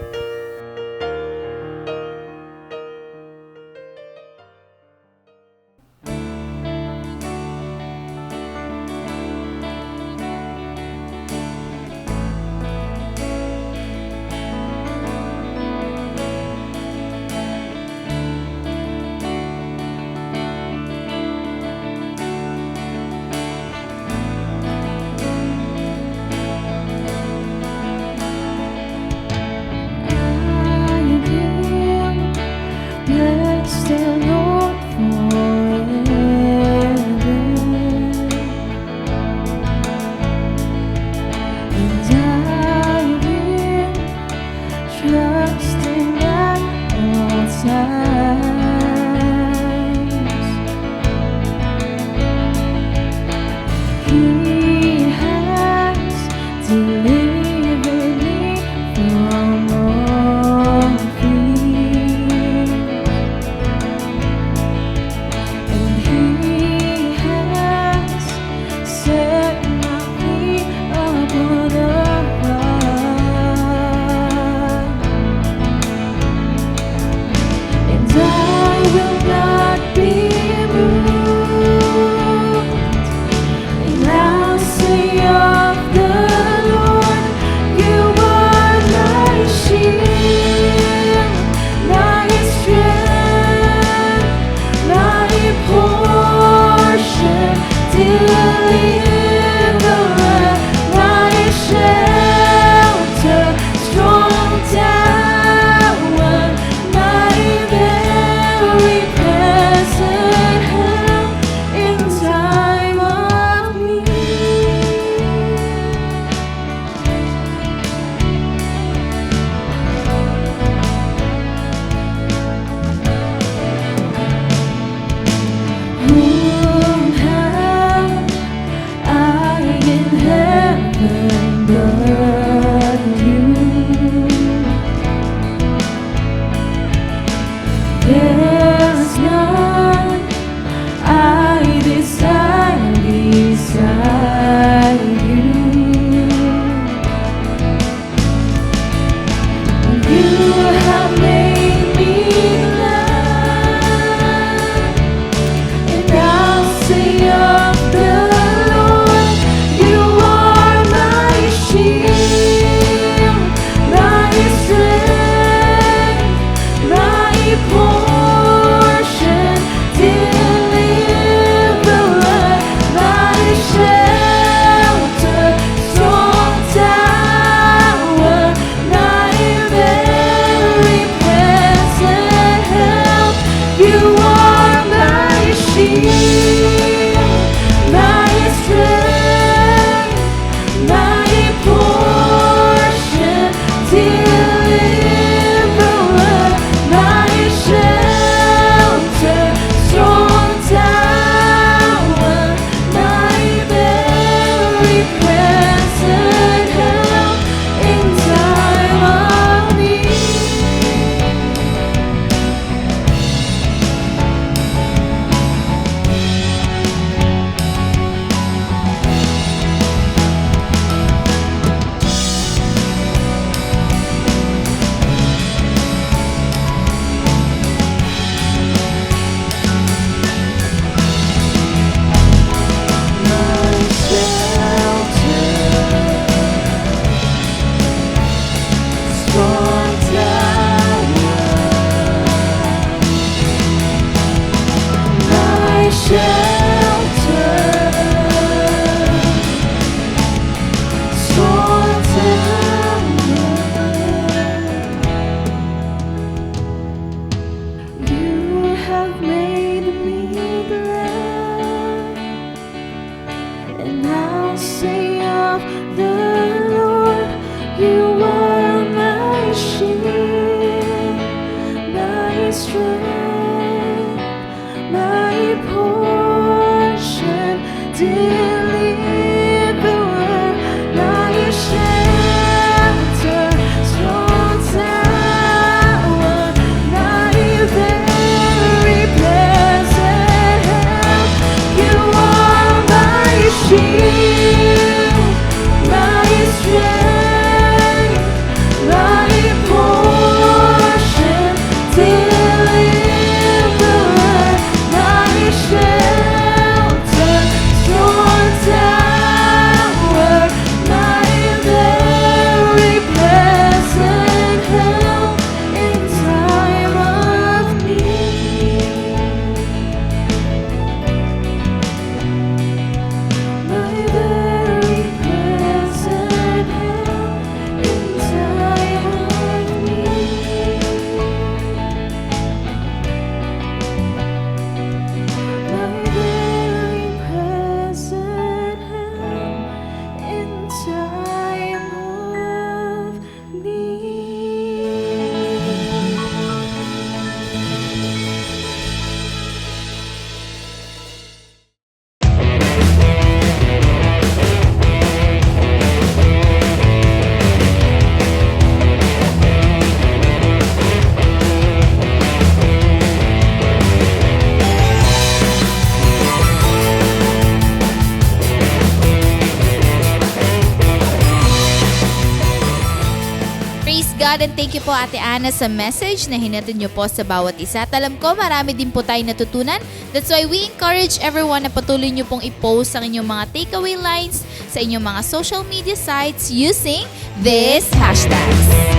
God and thank you po Ate Ana sa message na hinatid niyo po sa bawat isa. At alam ko marami din po tayong natutunan. That's why we encourage everyone na patuloy niyo pong i-post ang inyong mga takeaway lines sa inyong mga social media sites using this hashtags.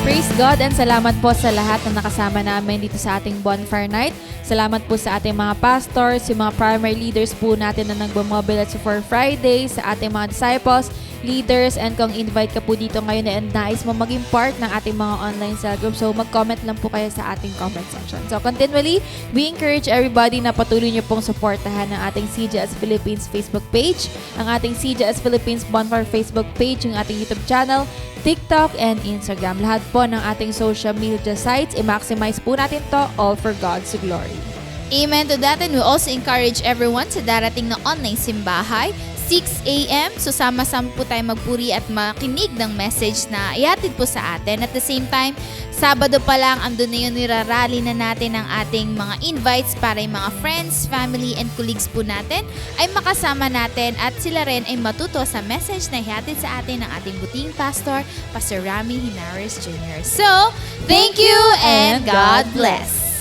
Praise God and salamat po sa lahat na nakasama namin dito sa ating Bonfire Night. Salamat po sa ating mga pastors, yung mga primary leaders po natin na nagbumobilize for Friday, sa ating mga disciples, leaders, and kung invite ka po dito ngayon and nais mo maging part ng ating mga online cell group, so mag-comment lang po kayo sa ating comment section. So continually, we encourage everybody na patuloy niyo pong supportahan ng ating CJS Philippines Facebook page, ang ating CJS Philippines Bonfire Facebook page, yung ating YouTube channel, TikTok, and Instagram. Lahat po ng ating social media sites, i-maximize po natin to all for God's glory.
Amen to that, and we also encourage everyone sa darating na online simbahay, 6 a.m. So sama-sama po tayo magpuri at makinig ng message na ihatid po sa atin. At the same time, Sabado pa lang, andun na yun, nirarally na natin ang ating mga invites para yung mga friends, family, and colleagues po natin ay makasama natin at sila rin ay matuto sa message na ihatid sa atin ng ating buting pastor, Pastor Rami Hinares Jr. So, thank you and God bless!